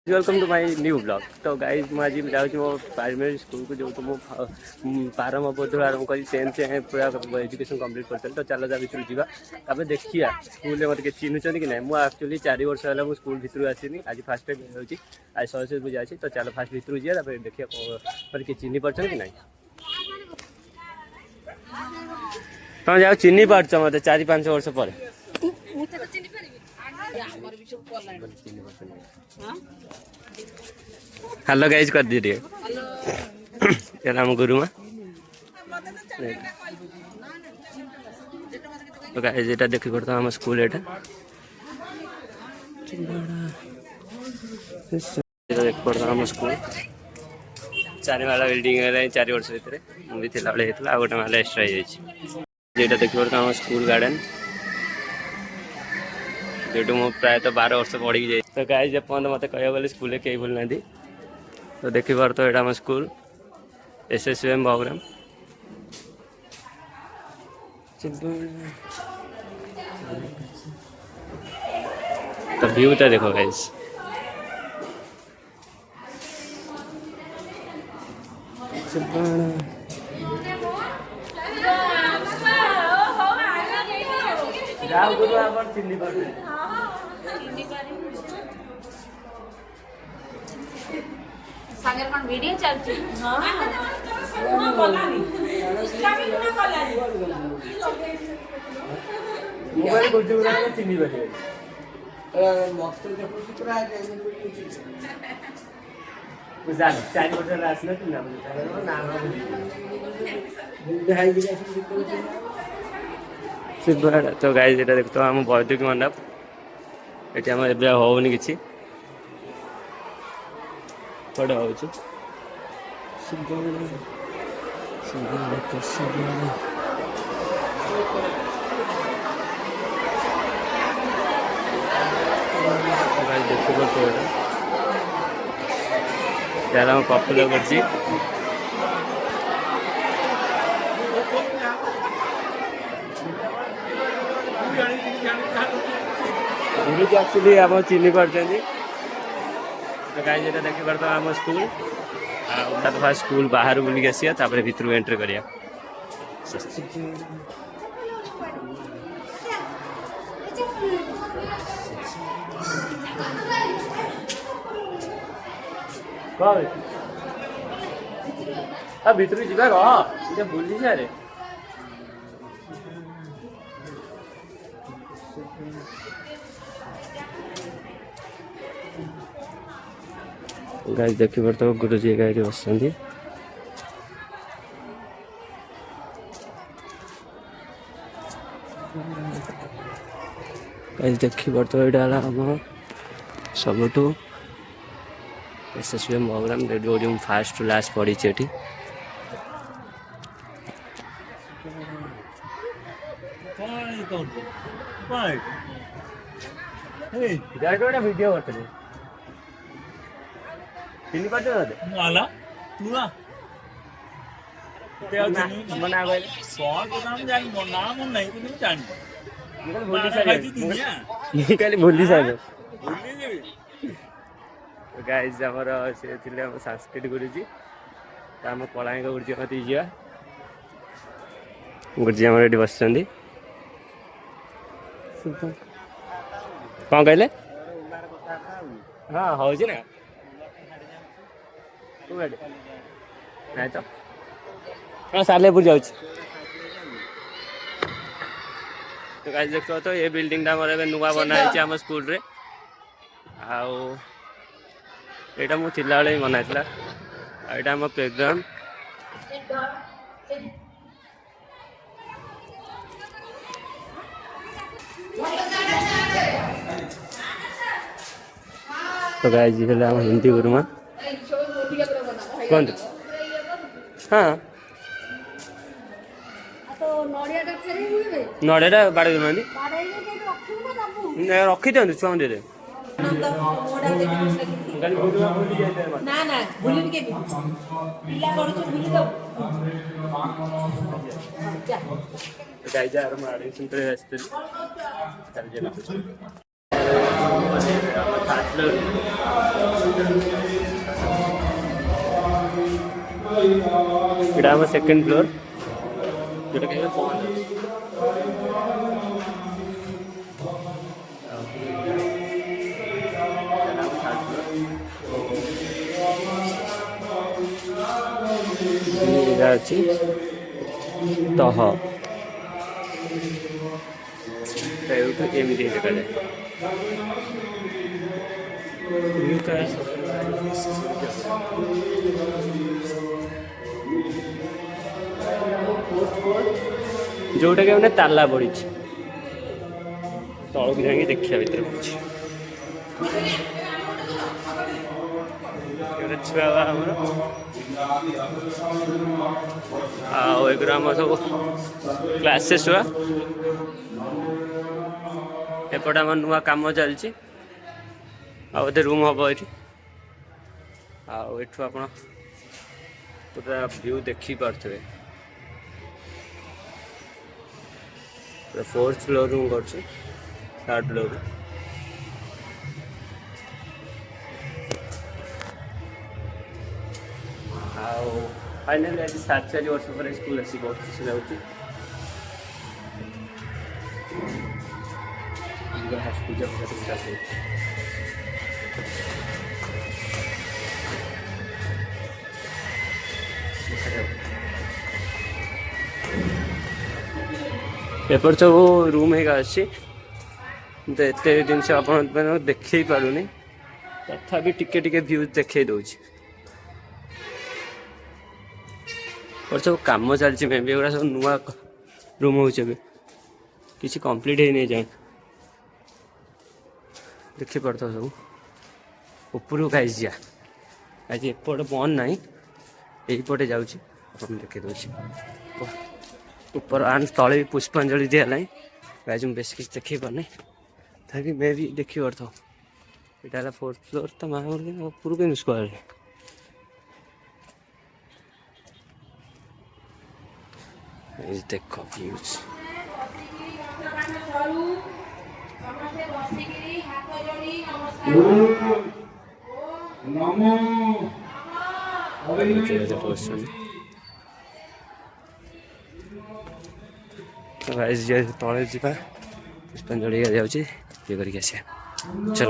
Welcome to my new blog. तो guys मुझे जाऊँ मो प्राइमरी स्कूल को जो मुझे प्रारंभ बोधर आरंभ कर 10th जाए पूरा एजुकेशन कंप्लीट कर। तो चलो भर जावा देखिए स्कूल मत चिन्हुं कि ना मुझे एक्चुअली 4 वर्ष है मुझे स्कूल भर आसनी। आज फास्ट टाइम हो आज सरस्वती पूजा अच्छी। तो चलो फास्ट भर जाए देखिए मतलब किए चिन्ह पार्छ कि ना तुम जाओ चिन्ह पार्छ मत 4-5 वर्ष पर हेलो गाइज कर दीजिए ये नाम गुरुमा। तो गाइज ये देखी पड़ता हम स्कूल एटा देख पड़ता हम स्कूल 4 माला बिल्डिंग है 4 वर्ष भितर मुझे थी बेले गोटे माला एक्सट्रा होता देखी पड़ता हम स्कूल गार्डन जो मुझे प्रायः 12 वर्ष पढ़ी जाए। तो गाइज एपर्तंत मत कह गले स्कूल कई भूल ना। तो देखी पार तो यहाँ स्कूल SSVM प्रोग्राम तो व्यूटा देखो गाइज सागर कौन वीडियो चलती हां मोबाइल गुजुरा में चिन्नी बैठे मस्त देखो पूरा बुझा 4 वर्ष आसना कि ना नाम हाई गिरा तो गाइस এটা দেখতো हम বৈদিক মণ্ডপ এটি আমার ଏବେ হউনি কিছু পড়া হচ্ছে देखते पड़ते यार हम पॉपुलर करছি एक्चुअली आप चिन्ह पार्टी। तो गाइस ये देखी पार्थ आम स्कूल तो स्कूल बाहर बुलिक आसिया भितर एंट्री करिया भितर जा बुली सारे गाइस देखी पड़ता गुरुजी गाड़ी बस देखी पड़ता यहाँ आम सब SSVM प्रोग्राम जो फास्ट टू लास्ट पढ़ी वीडियो करते चिन्ह पार्छ ना भूली सारे गाइज आमर से संस्कृत गुरुजी आम कलांग गुरुजी मत जा गुरुजी आम ये बस कौन कहले हाँ हूँ ना ना तो हाँ सालेपुर जाऊँ। तो गाइस देखो तो ये बिल्डिंग मोर नुआ बनाई आम स्कूल रे आटा मुझे बेले ही बनाइला यहाँ आम प्लेग्राउंड तो गाइस ये हिंदी गुरुमा कहते हाँ नड़िया बाड़े ना रखी दिखाते छुआ दे ଏଇଟା ଆମ ସେକେଣ୍ଡ ଫ୍ଲୋର ଯୋଉଟା କି ଏବେ ବନ୍ଦ ଅଛି। ଏଇଟା ଆମ ଥାର୍ଡ ଫ୍ଲୋର। ଏଇଟା ଅଛି ତହ ଏଇଠୁ ଏମିତି ଦେଖାଯାଏ। ଯୋଉଟା କି ମାନେ ତାଲା ପଡିଛି ତଳକୁ ଯାଇକି ଦେଖିବା ଭିତରେ ପଡୁଛି। ଛୁଆ ବା ଆମର ଆଉ ଏଗୁରା ଆମର ସବୁ କ୍ଲାସେସ୍ ଛୁଆ। ଏପଟେ ଆମର ନୂଆ କାମ ଚାଲିଛି ଆଉ ବୋଧେ ରୁମ୍ ହବ ଏଠି। ଆଉ ଏଠୁ ଆପଣ ପୁରା ଭ୍ୟୁ ଦେଖିପାରୁଥିବେ। ପୁରା ଫୋର୍ଥ ଫ୍ଲୋରରୁ ମୁଁ କରୁଛି, ଥାର୍ଡ ଫ୍ଲୋରରୁ। ଆଉ ଫାଇନାଲି ଆଜି 4.5 ବର୍ଷ ପରେ ସ୍କୁଲ ଆସି ବହୁତ ଖୁସି ଲାଗୁଛି। ପୂଜା ଏପଟ ସବୁ ରୁମ୍ ହେଇକା ଅଛି କିନ୍ତୁ ଏତେ ଜିନିଷ ଆପଣଙ୍କ ଦେଖେଇ ପାରୁନି, ତଥାପି ଟିକେ ଟିକେ ଭ୍ୟୁ ଦେଖେଇ ଦଉଛି। ଏପଟ ସବୁ କାମ ଚାଲିଛି, ମେ ବି ଏଗୁଡ଼ା ସବୁ ନୂଆ ରୁମ୍ ହେଉଛି ଏବେ, କିଛି କମ୍ପ୍ଲିଟ୍ ହେଇନି ଯାଏଁ। ଦେଖିପାରୁଥିବ ସବୁ ଉପରକୁ ଗାଇସ୍ ଯିବା। ଆଜି ଏପଟେ ବନ୍ଦ ନାହିଁ, ଏଇପଟେ ଯାଉଛି, ଆପଣ ଦେଖେଇ ଦେଉଛି। ଉପର ଆଣ୍ଡ ତଳେ ବି ପୁଷ୍ପାଞ୍ଜଳି ଦିଆହେଲାଣି। ଗାଇସ୍ ମୁଁ ବେଶୀ କିଛି ଦେଖେଇ ପାରୁନି, ତଥାପି ମେ ବି ଦେଖିପାରୁଥିବ। ଏଇଟା ହେଲା ଫୋର୍ଥ ଫ୍ଲୋର, ତ ମା ଉପରକୁ କେମିତି ସ୍କୋୟାର ଦେଖ ଭ୍ୟୁଜ୍। ଗାଇସ୍ ତଳେ ଯିବା, ପୁଷ୍ପାଞ୍ଜଳି ଯାଉଛି, ଇଏ କରିକି ଆସିବା। ଚାଲ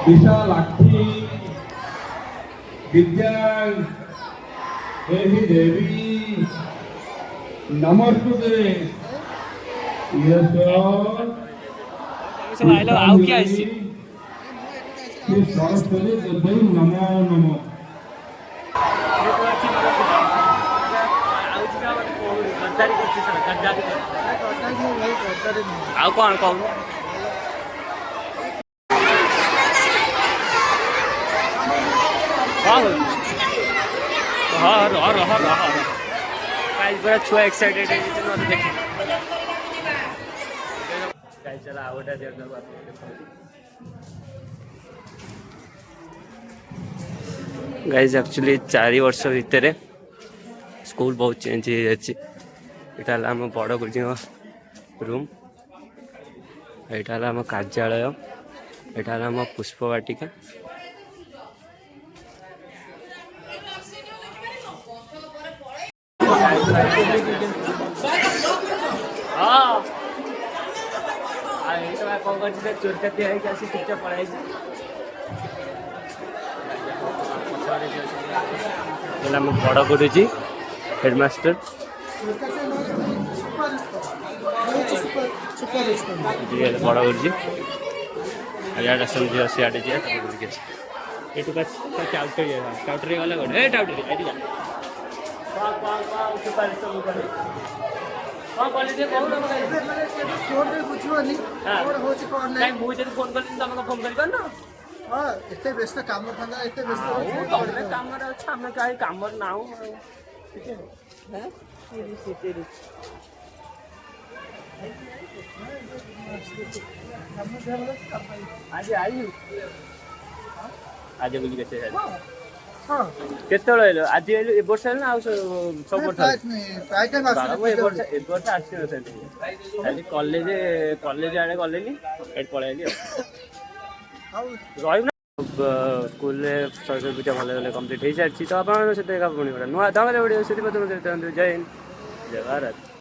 विशालाक्षी विद्या देवी देवी नमस्ते ଆଉ କିଏ ଆସିଛି? सरस्वती देवी नमो नमो। ଆଉ କ'ଣ କହୁନ? ହଁ ରହ ପୁରା ଛୁଆ ଏକ୍ସାଇଟେଡ୍ ହେଇଯାଇଛି ମୋତେ ଦେଖି। ଚାଲ ଆଉ ଗୋଟେ ଗାଇଜ୍ ଆକ୍ଚୁଆଲି 4 ବର୍ଷ ଭିତରେ ସ୍କୁଲ ବହୁତ ଚେଞ୍ଜ ହେଇଯାଇଛି। ଏଇଟା ହେଲା ଆମ ବଡ଼ ଗୁରୁଜୀଙ୍କ ରୁମ୍, ଏଇଟା ହେଲା ଆମ କାର୍ଯ୍ୟାଳୟ, ଏଇଟା ହେଲା ଆମ ପୁଷ୍ପ ବାଟିକା। ହଁ କ'ଣ କରିଛି ସେ ଚୋରି ଚାକିରି ହେଇକି ଆସି ଚୁପଚାପ ପଳାଇଛି। ଆମ ବଡ଼ ଗୁରୁଜୀ ହେଡ଼ମାଷ୍ଟର ବଡ଼ ଗୁରୁଜୀ ଇଆଡ଼େ ଆସନ୍ତୁ, ଝିଅ ସିଆଡ଼େ ଯିବା ତାକୁ ବୁଲିକି ଆସିବା। ଏଇଠୁ ଟାଉଟରି ଗଲେ ଗୋଟେ ଏ ଟାଉଟରି ଏଇଠି ଯା। ମୁଁ ଯଦି ଫୋନ୍ କଲି ତମେ ଫୋନ୍ କରିପାରୁନ? ଏତେ ବ୍ୟସ୍ତ କାମ ଧନ୍ଦା ଏତେ ବ୍ୟସ୍ତ ତମେ କାମରେ ଅଛ, ଆମେ କାହିଁ କାମରେ ନାହୁଁ। ଆଜି ବୁଲିକି ଆସିବା। ହଁ କେତେବେଳେ ଆଇଲ ଆଜି ଆଇଲୁ ଏ ବର୍ଷ ଆଇଲୁ ନା ଆଉ ସବୁ ବର୍ଷ ପ୍ରାୟ ଟାଇମ୍ ବାବା ମୁଁ ଏ ଆସୁଛି ବର୍ଷ ଆସିନଥାନ୍ତି ଖାଲି କଲେଜ ଆଡ଼େ ଗଲେନି ଏଠି ପଳେଇ ଆଇଲି ଆଉ ରହିବୁ ନା ସ୍କୁଲରେ ସରସ୍ୱତୀ ପୂଜା ଭଲ ଭଲ କମ୍ପ୍ଲିଟ୍ ହେଇସାରିଛି ତ ଆପଣଙ୍କ ସହିତ ଏକା ପୁଣି ଗୋଟେ ନୂଆ ଦଳରେ ଗୋଟେ ସେଥିପାଇଁ ଜୟ ହିନ୍ଦ ଜୟ ଭାରତ।